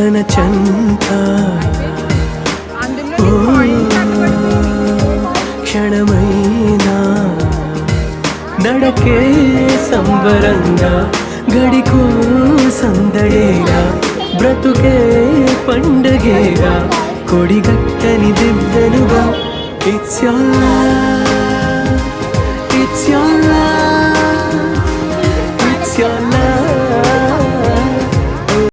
తన చెంత క్షణమైనా నడకే సంబరంగా గడికో సందడేగా బ్రతుకే పండగేగా కొడిగట్టని దివ్వెనుగా It's your love, it's your love.